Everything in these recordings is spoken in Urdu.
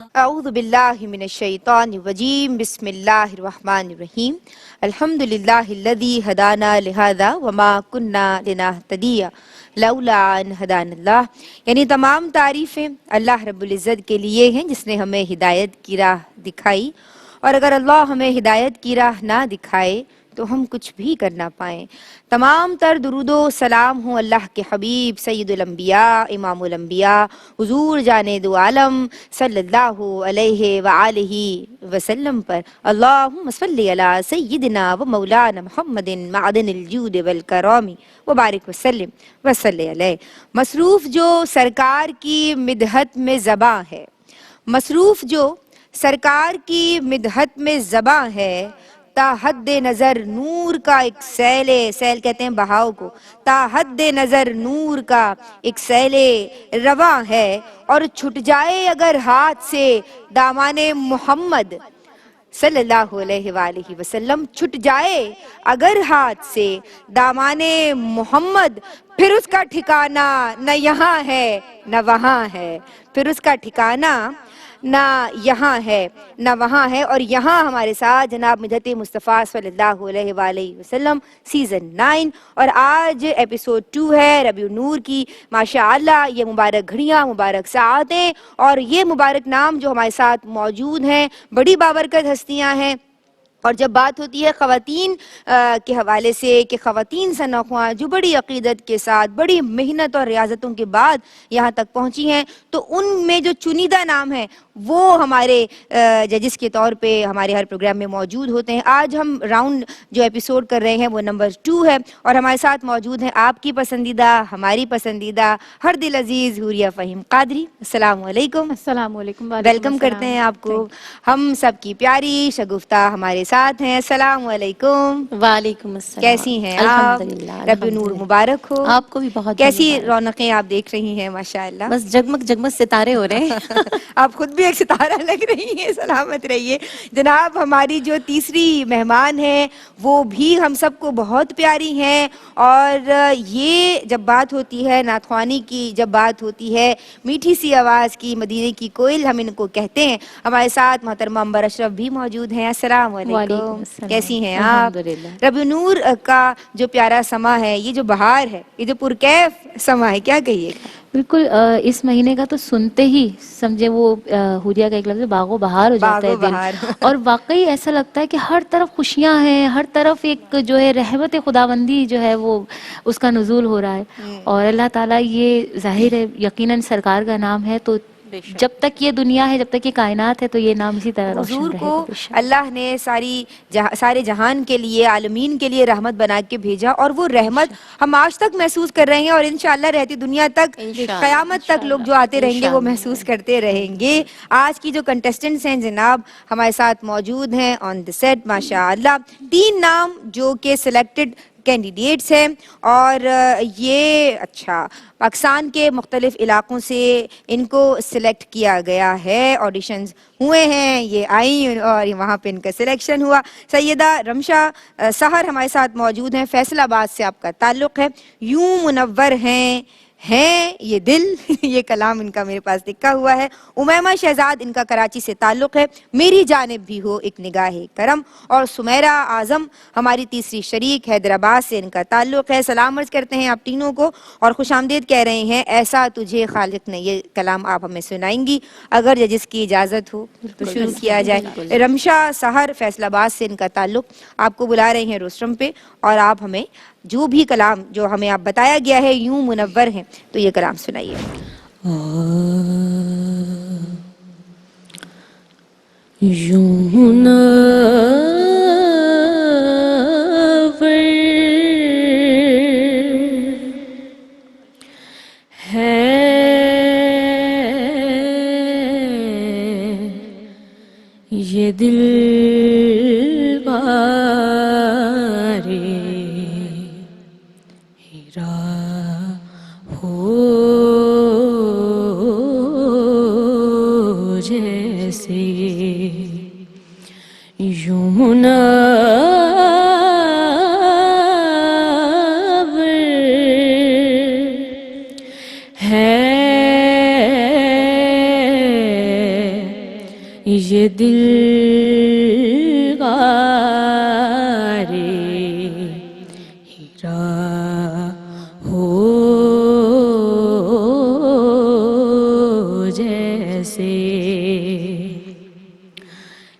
اعوذ باللہ من الشیطان الرجیم بسم اللہ الرحمن الرحیم الحمد للہ الذی ہدانا لہذا وما کننا لنہتدی لولا ان ہدانا اللہ، یعنی تمام تعریفیں اللہ رب العزت کے لیے ہیں جس نے ہمیں ہدایت کی راہ دکھائی، اور اگر اللہ ہمیں ہدایت کی راہ نہ دکھائے تو ہم کچھ بھی کر نہ پائیں۔ تمام تر درود و سلام ہوں اللہ کے حبیب سید الانبیاء امام الانبیاء حضور جان دو عالم صلی اللہ علیہ وآلہ وسلم پر۔ اللہم صلی علی سیدنا و مولانا محمد معدن الجود والکرام وبارک وسلم وصلی علیہ۔ مصروف جو سرکار کی مدحت میں زباں ہے، مصروف جو سرکار کی مدحت میں زباں ہے، تا حد نظر نور کا ایک سیل کہتے ہیں بہاؤ کو، تا حد نظر نور کا ایک سیل رواں ہے، اور چھٹ جائے اگر ہاتھ سے دامان محمد صلی اللہ علیہ وآلہ وسلم، چھٹ جائے اگر ہاتھ سے دامان محمد، پھر اس کا ٹھکانہ نہ یہاں ہے نہ وہاں ہے، پھر اس کا ٹھکانہ نہ یہاں ہے نہ وہاں ہے۔ اور یہاں ہمارے ساتھ جناب مدحت مصطفیٰ صلی اللہ علیہ وآلہ وسلم سیزن 9، اور آج ایپیسوڈ 2 ہے ربیع النور کی۔ ماشاءاللہ یہ مبارک گھڑیاں، مبارک ساعتیں اور یہ مبارک نام جو ہمارے ساتھ موجود ہیں، بڑی بابرکت ہستیاں ہیں۔ اور جب بات ہوتی ہے خواتین کے حوالے سے کہ خواتین ثناء جو بڑی عقیدت کے ساتھ، بڑی محنت اور ریاضتوں کے بعد یہاں تک پہنچی ہیں، تو ان میں جو چنیدہ نام ہیں وہ ہمارے ججز کے طور پہ ہمارے ہر پروگرام میں موجود ہوتے ہیں۔ آج ہم راؤنڈ جو ایپیسوڈ کر رہے ہیں وہ نمبر 2 ہے، اور ہمارے ساتھ موجود ہیں آپ کی پسندیدہ، ہماری پسندیدہ، ہر دل عزیز حوریہ فہیم قادری۔ السلام علیکم۔ السلام علیکم۔ ویلکم کرتے ہیں آپ کو۔ ہم سب کی پیاری شگفتہ ہمارے ساتھ ہیں۔ السلام علیکم۔ وعلیکم السلام۔ کیسی ہیں آپ؟ الحمدللہ ربیع نور الحمدللہ۔ مبارک ہو۔ آپ کو بھی بہت کیسی مبارک۔ رونقیں آپ دیکھ رہی ہیں؟ ماشاءاللہ بس جگمگ جگمگ ستارے ہو رہے ہیں۔ آپ خود بھی ایک ستارہ لگ رہی ہیں، سلامت رہیے۔ جناب ہماری جو تیسری مہمان ہیں وہ بھی ہم سب کو بہت پیاری ہیں، اور یہ جب بات ہوتی ہے نعت خوانی کی، جب بات ہوتی ہے میٹھی سی آواز کی، مدینے کی کوئل ہم ان کو کہتے ہیں۔ ہمارے ساتھ محترمہ عنبر اشرف بھی موجود ہیں۔ السلام وعلیکم علیکم، السلام۔ کیسی ہیں الحمدللہ۔ آپ؟ ربیع نور کا جو پیارا سما ہے، یہ جو بہار ہے، یہ جو پرکیف سما ہے، کیا کہیے گا؟ بالکل اس مہینے کا تو سنتے ہی سمجھے وہ حوریہ کا ایک لفظ باغ و بہار ہو جاتا باغ ہے و دل، بہار اور واقعی ایسا لگتا ہے کہ ہر طرف خوشیاں ہیں، ہر طرف ایک جو ہے رحمت خداوندی جو ہے وہ اس کا نزول ہو رہا ہے، اور اللہ تعالیٰ یہ ظاہر ہے یقیناً سرکار کا نام ہے، تو جب تک یہ دنیا ہے، جب تک یہ کائنات ہے، تو یہ نام اسی طرح روشن حضور رہے کو گا بے شک۔ اللہ نے سارے جہان کے لیے، عالمین کے لیے رحمت بنا کے بھیجا، اور وہ رحمت ہم آج تک محسوس کر رہے ہیں، اور انشاءاللہ رہتی دنیا تک، قیامت تک لوگ جو آتے رہیں گے وہ محسوس کرتے رہیں گے۔ آج کی جو کنٹیسٹنٹس ہیں جناب ہمارے ساتھ موجود ہیں آن دی سیٹ، ماشاءاللہ 3 نام جو کہ سلیکٹڈ کینڈیڈیٹس ہیں، اور یہ اچھا پاکستان کے مختلف علاقوں سے ان کو سلیکٹ کیا گیا ہے، آڈیشنز ہوئے ہیں، یہ آئیں اور وہاں پہ ان کا سلیکشن ہوا۔ سیدہ رمشا سحر ہمارے ساتھ موجود ہیں، فیصل آباد سے آپ کا تعلق ہے۔ یوں منور ہیں یہ دل یہ کلام ان کا میرے پاس لکھا ہوا ہے۔ امیمہ شہزاد ان کا کراچی سے تعلق ہے۔ میری جانب بھی ہو ایک نگاہ کرم، اور سمیرہ اعظم ہماری تیسری شریک حیدرآباد سے ان کا تعلق ہے۔ سلام عرض کرتے ہیں آپ تینوں کو، اور خوش آمدید کہہ رہے ہیں۔ ایسا تجھے خالق نے، یہ کلام آپ ہمیں سنائیں گی اگر جس کی اجازت ہو تو شروع کیا جائے۔ رمشا سحر فیصل آباد سے ان کا تعلق، آپ کو بلا رہے ہیں روسٹرم پہ، اور آپ ہمیں جو بھی کلام جو ہمیں آپ بتایا گیا ہے یوں منور ہیں، تو یہ کلام سنائیے۔ یوں منور ہے یہ دل بارے ہیرا ہو جیسے، یوں منور ہے ہو جیسے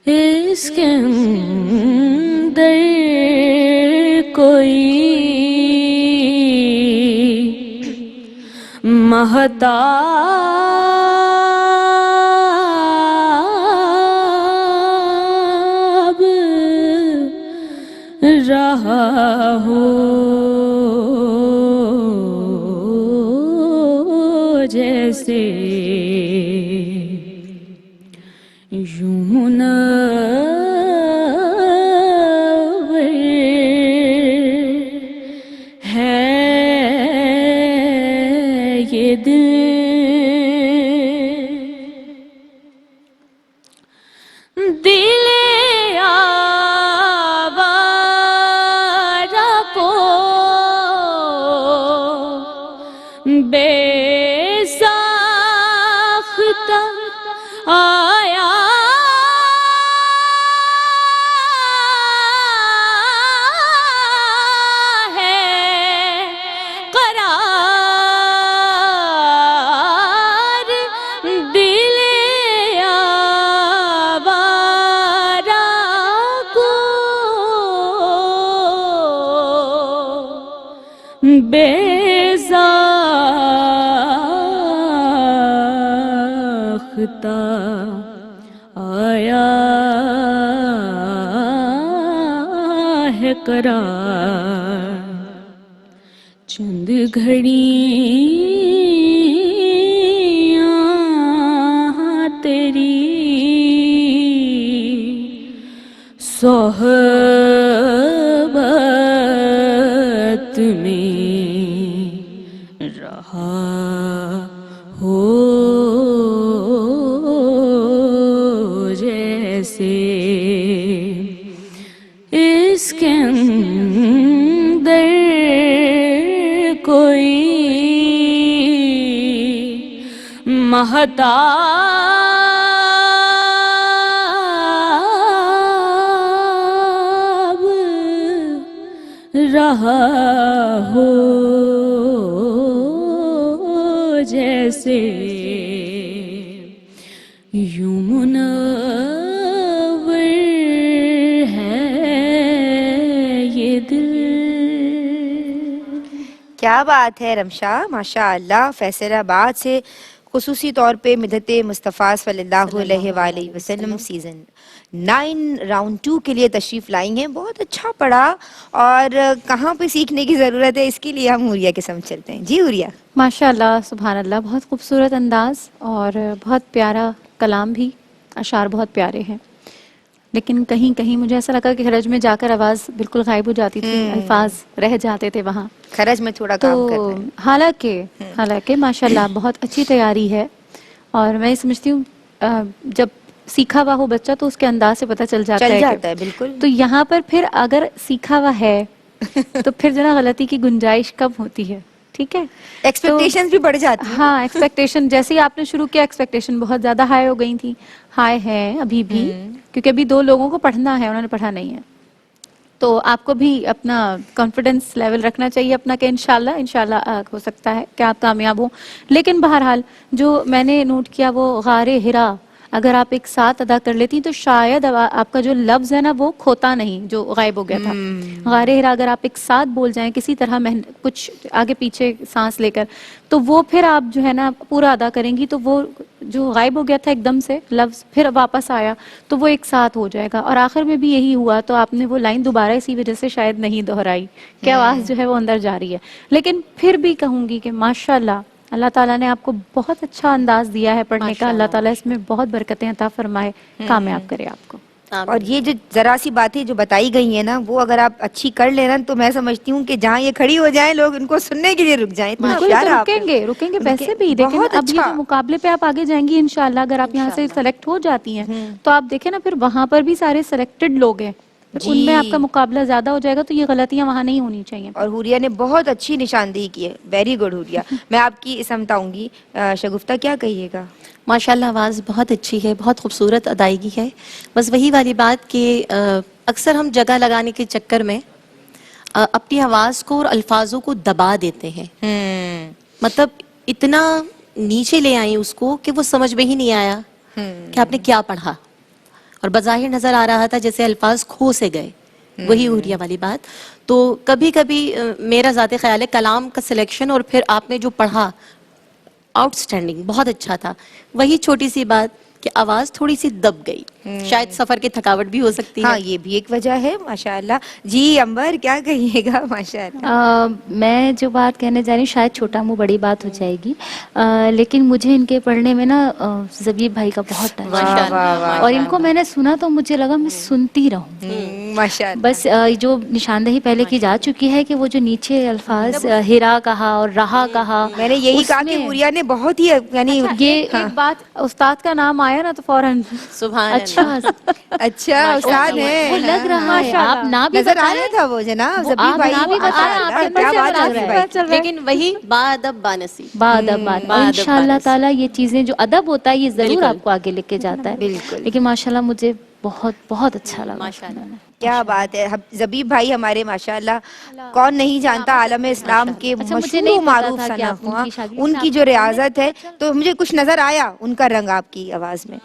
اس کے اندر کوئی مہتاب رہا ہو جیسے یوں منور ہے یہ دل دل آوارہ کو بے ساختہ آیا ہے قرار دل آوارہ کو بے ساختہ آیا ہے قرار چند گھڑیاں تیری صحبت میں رہا ہو جیسے اس کے اندر کوئی مہتاب رہا ہو جیسے یوں منور ہے یہ دل. کیا بات ہے رمشا، ماشاء اللہ. فیصل آباد سے خصوصی طور پہ مدحت مصطفیٰ صلی اللہ علیہ وآلہ وسلم سیزن 9 راؤنڈ 2 کے لیے تشریف لائی ہیں. بہت اچھا پڑھا. اور کہاں پہ سیکھنے کی ضرورت ہے، اس کے لیے ہم حوریہ کے سمجھ چلتے ہیں. جی حوریہ. ماشاءاللہ سبحان اللہ، بہت خوبصورت انداز اور بہت پیارا کلام بھی، اشعار بہت پیارے ہیں. لیکن کہیں کہیں مجھے ایسا لگا کہ خرج میں جا کر آواز بالکل غائب ہو جاتی تھی، الفاظ رہ جاتے تھے وہاں. خرج میں تھوڑا کام کر تو رہے ہیں. حالانکہ ماشاءاللہ بہت اچھی تیاری ہے. اور میں سمجھتی ہوں جب سیکھا ہوا ہو بچہ تو اس کے انداز سے پتہ چل جاتا ہے بالکل. تو یہاں پر پھر اگر سیکھا ہوا ہے تو پھر جو نا غلطی کی گنجائش کم ہوتی ہے. ٹھیک ہے، ایکسپیکٹیشنز بھی بڑھ جاتی ہیں. ہاں ایکسپیکٹیشن جیسے ہی آپ نے شروع کیا ایکسپیکٹیشن بہت زیادہ ہائی ہو گئی تھی. ہائی ہے ابھی بھی، کیونکہ ابھی 2 لوگوں کو پڑھنا ہے، انہوں نے پڑھا نہیں ہے. تو آپ کو بھی اپنا کانفیڈنس لیول رکھنا چاہیے اپنا کہ انشاءاللہ ہو سکتا ہے کہ آپ کامیاب ہوں. لیکن بہرحال جو میں نے نوٹ کیا وہ غار ہرا اگر آپ ایک ساتھ ادا کر لیتی تو شاید آپ کا جو لفظ ہے نا وہ کھوتا نہیں جو غائب ہو گیا تھا. غار ہرا اگر آپ ایک ساتھ بول جائیں کسی طرح کچھ آگے پیچھے سانس لے کر تو وہ پھر آپ جو ہے نا پورا ادا کریں گی تو وہ جو غائب ہو گیا تھا ایک دم سے لفظ پھر واپس آیا تو وہ ایک ساتھ ہو جائے گا. اور آخر میں بھی یہی ہوا تو آپ نے وہ لائن دوبارہ اسی وجہ سے شاید نہیں دہرائی کہ آواز جو ہے وہ اندر جا رہی ہے. لیکن پھر بھی کہوں گی کہ ماشاءاللہ اللہ تعالیٰ نے آپ کو بہت اچھا انداز دیا ہے پڑھنے کا. اللہ تعالیٰ اس میں بہت برکتیں عطا فرمائے، کامیاب کرے آپ کو. اور یہ جو ذرا سی باتیں جو بتائی گئی ہیں نا وہ اگر آپ اچھی کر لینا تو میں سمجھتی ہوں کہ جہاں یہ کھڑی ہو جائیں لوگ ان کو سننے کے لیے رک جائیں. اتنا بالکل پیارا آپ رکیں گے ویسے بھی. لیکن بہت اب یہ اچھا. جو مقابلے پہ آپ آگے جائیں گی انشاءاللہ اگر آپ یہاں سے سلیکٹ ہو جاتی ہیں تو آپ دیکھیں نا پھر وہاں پر بھی سارے سلیکٹڈ لوگ ہیں، ان میں آپ کا مقابلہ زیادہ ہو جائے گا تو یہ غلطیاں وہاں نہیں ہونی چاہیے. اور حوریہ نے بہت اچھی نشاندہی کی ہے. Very good Huriya. میں آپ کی سمت آؤں گی. شگفتہ کیا کہیے گا؟ ماشاءاللہ آواز بہت اچھی ہے، بہت خوبصورت ادائیگی ہے. بس وہی والی بات کہ اکثر ہم جگہ لگانے کے چکر میں اپنی آواز کو اور الفاظوں کو دبا دیتے ہیں. مطلب اتنا نیچے لے آئیں اس کو کہ وہ سمجھ میں ہی نہیں آیا کہ آپ نے کیا پڑھا, اور بظاہر نظر آ رہا تھا جیسے الفاظ کھو سے گئے. وہی حوریہ والی بات. تو کبھی کبھی میرا ذاتی خیال ہے کلام کا سلیکشن اور پھر آپ نے جو پڑھا آؤٹ اسٹینڈنگ, بہت اچھا تھا. وہی چھوٹی سی بات کہ آواز تھوڑی سی دب گئی, شاید سفر کی تھکاوٹ بھی ہو سکتی ہے. ہاں یہ بھی ایک وجہ ہے. ماشاءاللہ. جی امبر کیا کہیے گا؟ ماشاءاللہ. میں جو بات کہنے جا رہی ہوں شاید چھوٹا منہ بڑی بات ہو جائے گی, لیکن مجھے ان کے پڑھنے میں نا زبیب بھائی کا بہت ٹچ واہ ہے, واہ واہ. اور ان کو میں نے سنا تو مجھے لگا میں سنتی رہوں. ماشاءاللہ. بس جو نشاندہی پہلے کی جا چکی ہے کہ وہ جو نیچے الفاظ ہرا کہا اور رہا کہا, میں نے یہی کہا کہ حوریہ نے بہت ہی یعنی یہ ایک بات, استاد کا نام آیا نا تو فوراً سبحان اچھا اچھا استاد وہ ہیں. لگ رہا ہے, آپ نہ بھی نظر آ بتائیں, رہا تھا وہ جناب وہ زبیب آپ بھائی. نہ بھی بتائیں, آپ کے کیا اندر بات سے ہے لگ رہا ہے. لیکن وہی بادب بانسی. بعد اور انشاءاللہ تعالیٰ یہ چیزیں جو ادب ہوتا ہے یہ ضرور بالکل. آپ کو آگے لے کے جاتا ہے. بالکل. لیکن ماشاءاللہ مجھے بہت بہت اچھا لگا. ماشاءاللہ. کیا بات ہے. زبیب بھائی ہمارے ماشاءاللہ کون نہیں جانتا عالم اسلام کے اچھا مجھے مشہور نہیں و پتا معروف تھا کہ آپ ان ثناء کی شاگرد ان ہیں, کی آپ جو کو پڑھنے ریاضت ہے تو مجھے کچھ نظر آیا ان کا رنگ آپ کی آواز میں.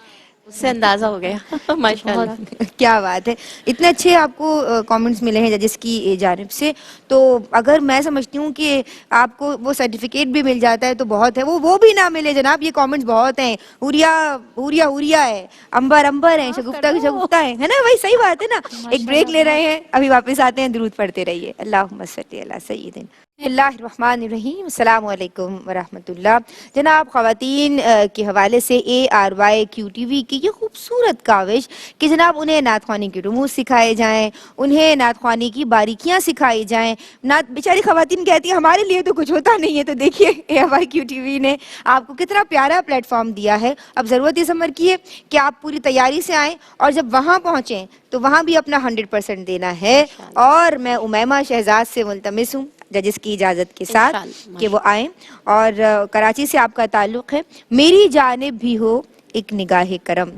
اس سے اندازہ ہو گیا. ماشاءاللہ. کیا بات ہے. اتنے اچھے آپ کو کامنٹس ملے ہیں ججز کی جانب سے, تو اگر میں سمجھتی ہوں کہ آپ کو وہ سرٹیفکیٹ بھی مل جاتا ہے تو بہت ہے. وہ بھی نہ ملے جناب, یہ کامنٹس بہت ہیں. حوریہ ہے, امبر ہیں, شگفتہ ہے نا. وہی صحیح بات ہے نا. ایک بریک لے رہے ہیں, ابھی واپس آتے ہیں. درود پڑھتے رہیے. اللہم صلی علی سیدنا. بسم اللہ الرحمن الرحیم. السلام علیکم ورحمۃ اللہ. جناب خواتین کے حوالے سے ARYQTV کی یہ خوبصورت کاوش کہ جناب انہیں نعت خوانی کے رموز سکھائے جائیں, انہیں نعت خوانی کی باریکیاں سکھائی جائیں. نعت بیچاری خواتین کہتی ہیں ہمارے لیے تو کچھ ہوتا نہیں ہے, تو دیکھیے ARYQTV نے آپ کو کتنا پیارا پلیٹ فارم دیا ہے. اب ضرورت یہ سمجھ کیے کہ آپ پوری تیاری سے آئیں, اور جب وہاں پہنچیں تو وہاں بھی اپنا 100% دینا ہے. اور میں امیمہ شہزاد سے ملتمس ہوں ججز کی اجازت کے ساتھ کہ وہ آئیں, اور کراچی سے آپ کا تعلق ہے. میری جانب بھی ہو ایک نگاہ کرم.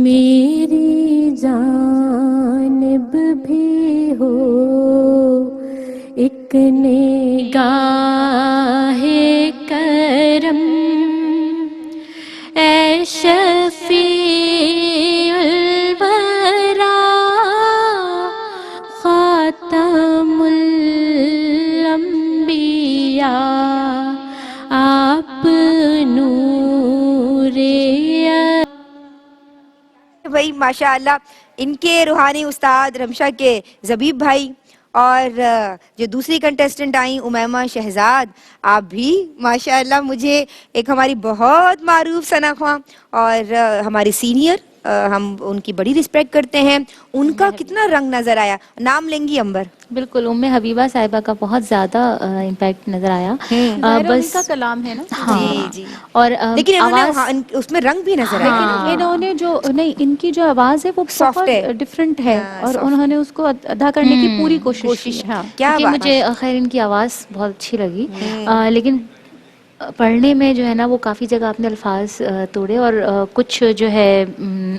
میری جانب بھی ہو ایک نگاہ کرم, اے شفیع الورا خاتم الانبیاء, آپ نور بھائی ماشاءاللہ ان کے روحانی استاد رمشا کے زبیب بھائی, اور جو دوسری کنٹیسٹنٹ آئیں امیمہ شہزاد, آپ بھی ماشاءاللہ مجھے ایک ہماری بہت معروف ثنا خواں اور ہماری سینئر, ہم ان کی بڑی رسپیکٹ کرتے ہیں. ان کا کتنا رنگ نظر آیا. نام لیں گی امبر؟ بالکل حبیبہ صاحبہ کا بہت زیادہ امپیکٹ نظر آیا. بس کا کلام ہے نا. جی جی. اور لیکن انہوں آواز نے اس میں رنگ بھی نظر آیا. لیکن انہوں نے جو نہیں, ان کی جو آواز ہے وہ Soft ہے. بہت ڈفرینٹ ہے, اور soft. انہوں نے اس کو ادا کرنے کی پوری کوشش کی ہے. کیا کیونکہ بات. مجھے خیر ان کی آواز بہت اچھی لگی, لیکن پڑھنے میں جو ہے نا وہ کافی جگہ آپ نے الفاظ توڑے, اور کچھ جو ہے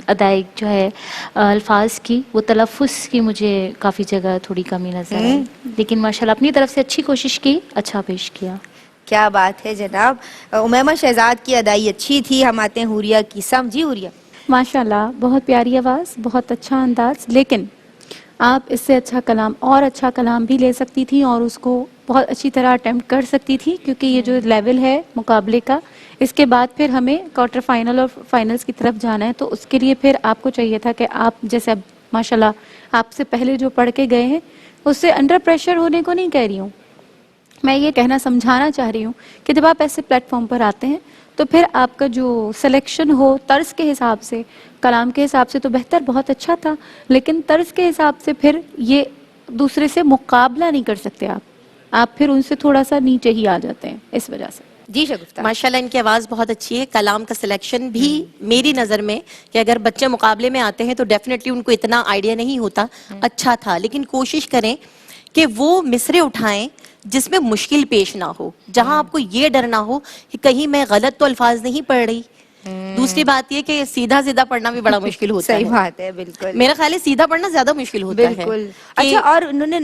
ادائیگ جو ہے الفاظ کی, وہ تلفظ کی مجھے کافی جگہ تھوڑی کمی نظر آئی. لیکن ماشاءاللہ اپنی طرف سے اچھی کوشش کی, اچھا پیش کیا. کیا بات ہے جناب. امیمہ شہزاد کی ادائی اچھی تھی. ہم آتے ہیں حوریہ کی سم. جی حوریہ. ماشاءاللہ بہت پیاری آواز, بہت اچھا انداز, لیکن آپ اس سے اچھا کلام اور اچھا کلام بھی لے سکتی تھی, اور اس کو بہت اچھی طرح اٹیمپٹ کر سکتی تھی, کیونکہ یہ جو لیول ہے مقابلے کا, اس کے بعد پھر ہمیں کوارٹر فائنل اور فائنلز کی طرف جانا ہے. تو اس کے لیے پھر آپ کو چاہیے تھا کہ آپ جیسے اب ماشاءاللہ آپ سے پہلے جو پڑھ کے گئے ہیں, اس سے انڈر پریشر ہونے کو نہیں کہہ رہی ہوں, میں یہ کہنا سمجھانا چاہ رہی ہوں کہ جب آپ ایسے پلیٹ فارم پر آتے ہیں تو پھر آپ کا جو سلیکشن ہو طرز کے حساب سے, کلام کے حساب سے تو بہتر, بہت اچھا تھا, لیکن طرز کے حساب سے پھر یہ دوسرے سے مقابلہ نہیں کر سکتے آپ پھر ان سے تھوڑا سا نیچے ہی آ جاتے ہیں اس وجہ سے. جی شگفتہ. ماشاءاللہ ان کی آواز بہت اچھی ہے. کلام کا سلیکشن بھی میری نظر میں کہ اگر بچے مقابلے میں آتے ہیں تو ڈیفینیٹلی ان کو اتنا آئیڈیا نہیں ہوتا, اچھا تھا. لیکن کوشش کریں کہ وہ مصرے اٹھائیں جس میں مشکل پیش نہ ہو, جہاں آپ کو یہ ڈر نہ ہو کہ کہیں میں غلط تو الفاظ نہیں پڑھ رہی. دوسری بات یہ کہ سیدھا سیدھا پڑھنا بھی بڑا مشکل ہوتا صحیح ہے. بات ہے, بالکل میرا خیال ہے سیدھا پڑھنا زیادہ مشکل ہوتا ہے. بالکل. اچھا, اور انہوں نے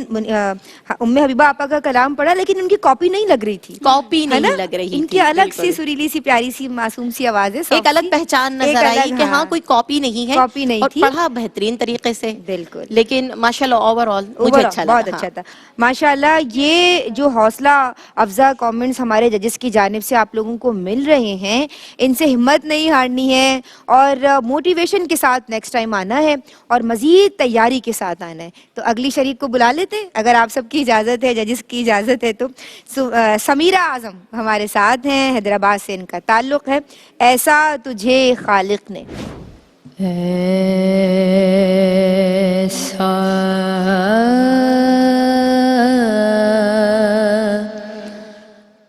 ام حبیبہ آپا کا کلام پڑھا لیکن ان کی کاپی نہیں لگ رہی تھی, کاپی ہے نا؟ نہیں لگ رہی ان تھی, کی الگ سی بالکل. سریلی سی پیاری سی معصوم سی آوازیں, ایک الگ پہچان نظر آئی کہ ہاں کوئی کاپی نہیں ہے, کاپی نہیں اور تھی, پڑھا بہترین طریقے سے. بالکل. لیکن ماشاءاللہ اوور آل مجھے اچھا لگا. بہت اچھا تھا ماشاءاللہ. یہ جو حوصلہ افزا کامنٹس ہمارے ججز کی جانب سے آپ لوگوں کو مل رہے ہیں, ان سے ہمت نہیں ہارنی ہے, اور موٹیویشن کے ساتھ نیکسٹ ٹائم آنا ہے, اور مزید تیاری کے ساتھ آنا ہے. تو اگلی شریک کو بلا لیتے ہیں اگر آپ سب کی اجازت ہے, ججز کی اجازت ہے تو. سمیرہ اعظم ہمارے ساتھ ہیں, حیدرآباد سے ان کا تعلق ہے. ایسا تجھے خالق نے. ایسا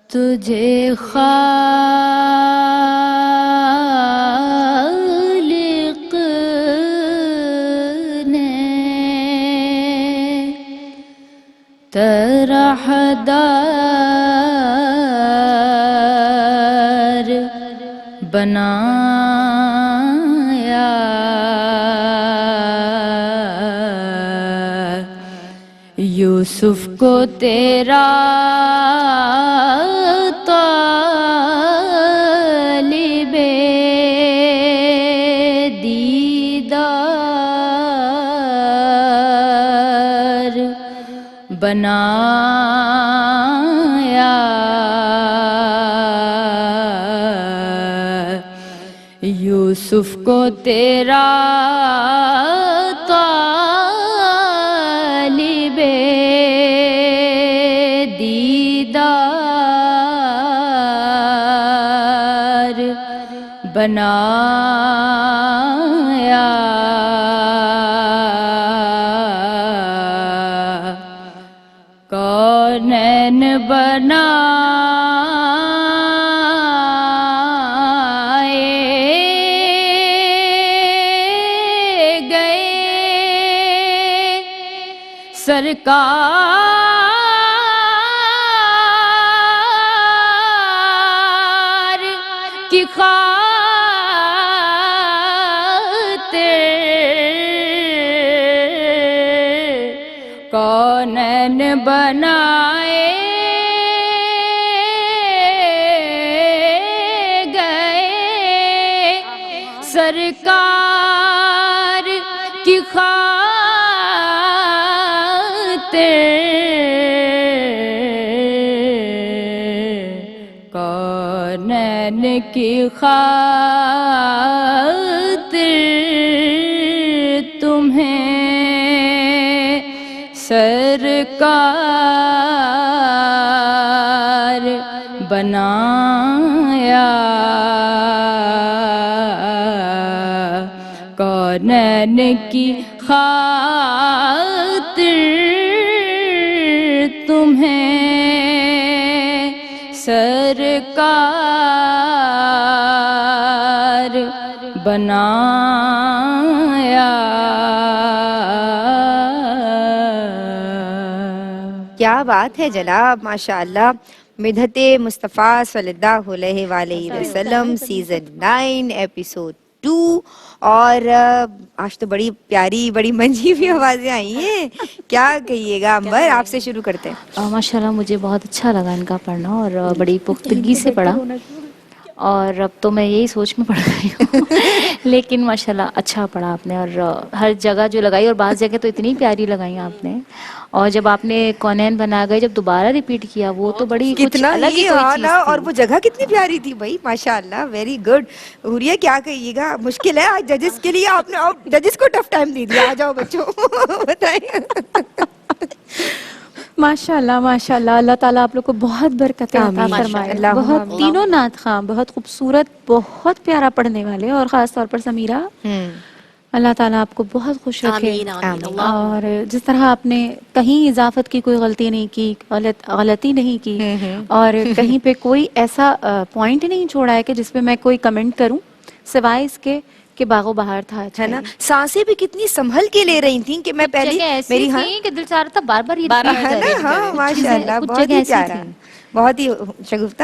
تجھے خالق نے طرحدار بنایا, یوسف کو تیرا طالب دیدار بنایا, یوسف کو تیرا طالب دیدار بنایا, کونین بنائے گئے سرکار کی خاطر, کونین بنائے گئے سرکار کی خاطر, کونین کی خاطر تمہیں سرکار بنایا, کونین کی خاطر تمہیں سرکار بنایا. کیا بات ہے جناب, ماشاءاللہ. مدحت مصطفیٰ صلی اللہ علیہ وآلہ وسلم سیزن 9 ایپیسوڈ 2. اور آج تو بڑی پیاری بڑی منجھی بھی آوازیں آئی ہیں, کیا کہیے گا. امبر آپ سے شروع کرتے ہیں. ماشاءاللہ مجھے بہت اچھا لگا ان کا پڑھنا, اور بڑی پختگی سے پڑھا, اور اب تو میں یہی سوچ میں پڑھ رہی ہوں لیکن ماشاءاللہ اچھا پڑھا آپ نے, اور ہر جگہ جو لگائی, اور بعض جگہ تو اتنی پیاری لگائی آپ نے, اور جب آپ نے کونین بنا گئے جب دوبارہ ریپیٹ کیا وہ تو بڑی کچھ کتنا الگ ہی کوئی چیز اور تھی. وہ جگہ کتنی پیاری تھی بھائی, ماشاءاللہ, ویری گڈ. حوریہ کیا کہیے گا, مشکل ہے آج ججز کے لیے, آپ نے ججز کو ٹف ٹائم دے دیا. آ جاؤ بچوں بتائیں. ماشاءاللہ ماشاءاللہ, اللہ تعالیٰ آپ لوگ کو بہت برکتیں عطا آمین. فرمائے. اللہم بہت آمین. تینوں نعت خواں بہت خوبصورت, بہت پیارا پڑھنے والے, اور خاص طور پر سمیرہ, اللہ تعالیٰ آپ کو بہت خوش رکھے. آمین آمین. اللہ اور جس طرح آپ نے کہیں اضافت کی کوئی غلطی نہیں کی, غلطی نہیں کی, اور کہیں پہ کوئی ایسا پوائنٹ نہیں چھوڑا ہے کہ جس پہ میں کوئی کمنٹ کروں, سوائے اس کے کہ باغ و بہار تھا. ہے نا, سانسیں بھی کتنی سنبھل کے لے رہی تھیں کہ میں پہلی میری تھی کہ دل چاہ رہا تھا بار بار یہ بارہ repeat ہے نا. کریں. ہاں ماشاءاللہ, کچھ بہت جگہ ہی ایسی پیارا, تھی. بہت ہی. شگفتہ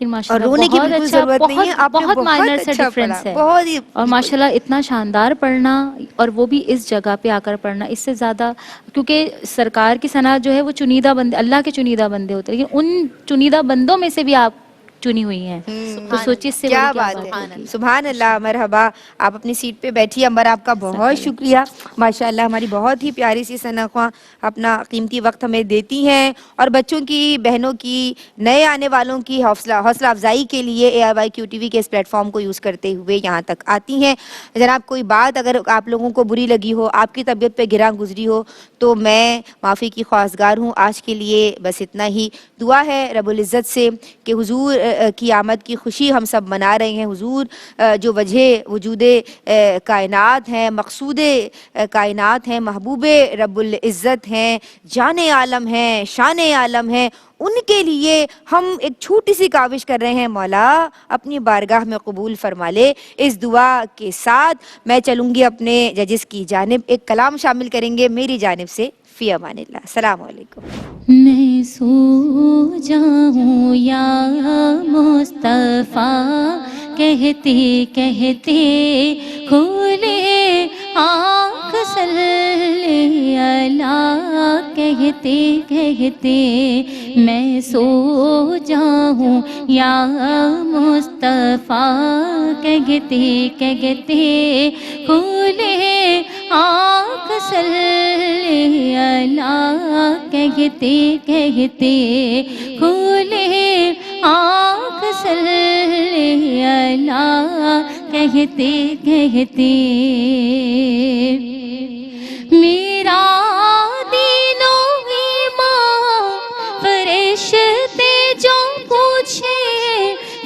لیکن اور ماشاءاللہ رونے کی بہت بالکل اچھا، ضرورت نہیں ہے، آپ نے بہت مائنر سے اچھا ڈفرینس پڑھا، ہے، بہت ہی اور ماشاءاللہ اتنا شاندار پڑھنا، اور وہ بھی اس جگہ پہ آ کر پڑھنا، اس سے زیادہ، کیونکہ سرکار کی صنعت جو ہے وہ چنیدہ بندے، اللہ کے چنیدہ بندے ہوتے ہیں، لیکن ان چنیدہ بندوں میں سے بھی آپ چنی ہوئی ہیں، تو سوچیے اس سے بڑی کیا کیا بات بات ہے، ہوگی. سبحان اللہ، مرحبا. آپ اپنی سیٹ پہ بیٹھیے. امبر آپ کا بہت شکریہ، ماشاءاللہ ہماری بہت ہی پیاری سی ثنا خواں اپنا قیمتی وقت ہمیں دیتی ہیں، اور بچوں کی، بہنوں کی، نئے آنے والوں کی حوصلہ افزائی کے لیے AIYQ TV کے اس پلیٹ فارم کو یوز کرتے ہوئے یہاں تک آتی ہیں. جناب کوئی بات اگر آپ لوگوں کو بری لگی ہو، آپ کی طبیعت پہ گراں گزری ہو، تو میں معافی کی خواستگار ہوں. آج کے لیے بس اتنا ہی. دعا ہے رب العزت سے کہ حضور کی آمد کی خوشی ہم سب منا رہے ہیں. حضور جو وجہ وجود کائنات ہیں، مقصود کائنات ہیں، محبوب رب العزت ہیں، جان عالم ہیں، شان عالم ہیں، ان کے لیے ہم ایک چھوٹی سی کاوش کر رہے ہیں. مولا اپنی بارگاہ میں قبول فرما لے. اس دعا کے ساتھ میں چلوں گی اپنے ججز کی جانب. ایک کلام شامل کریں گے میری جانب سے. فی امان اللہ. السلام علیکم. میں سو جاؤں یا مصطفیٰ کہتے کہتے کھولے آنکھ صلی اللہ کہتے کہتے میں سو جاؤں یا مصطفیٰ کہتے کہتے کھولے آنکھ صلی اللہ کہتے کہتے کھولے آنکھ صلی اللہ کہتے کہتے میرا دین و ایمان فرشتے جو پوچھے،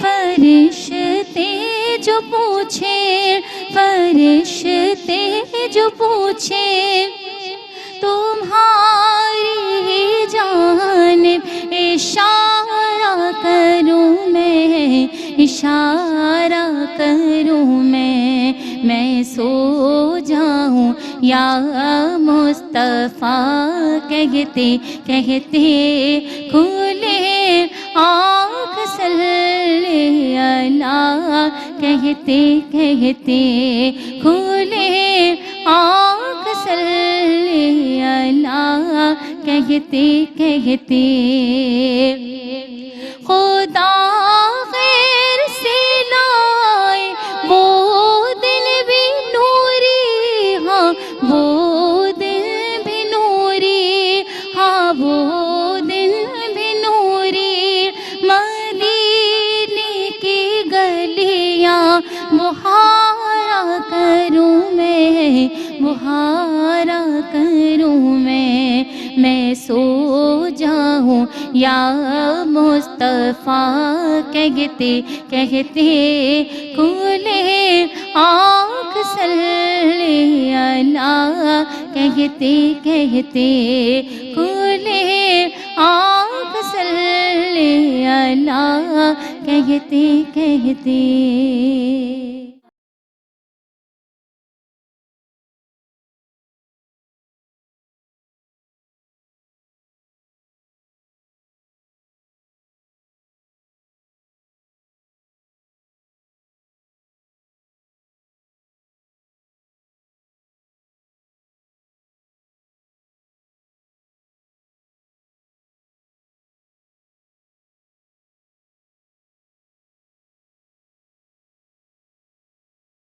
فرشتے جو پوچھے، فرشتے جو پوچھے، تمہاری جانب اشارہ کروں میں، اشارہ کروں میں سو جاؤں یا مصطفیٰ کہتے کہتے کھولے آنکھ صلی اللہ کہتے کہتے کھولے آنکھ صلی اللہ کہتے کہتے خدا غیر سے لائے وہ دل بھی نوری، ہاں وہ دل بھی نوری، ہاں وہ دل بھی نوری، مدینے کی گلیاں بہارا کروں میں، بہارا کروں میں سو جاؤں یا مصطفیٰ کہتے کہتے کھولے آنکھ صلی اللہ کہتے کہتے کھولے آنکھ صلی اللہ کہتے کہتے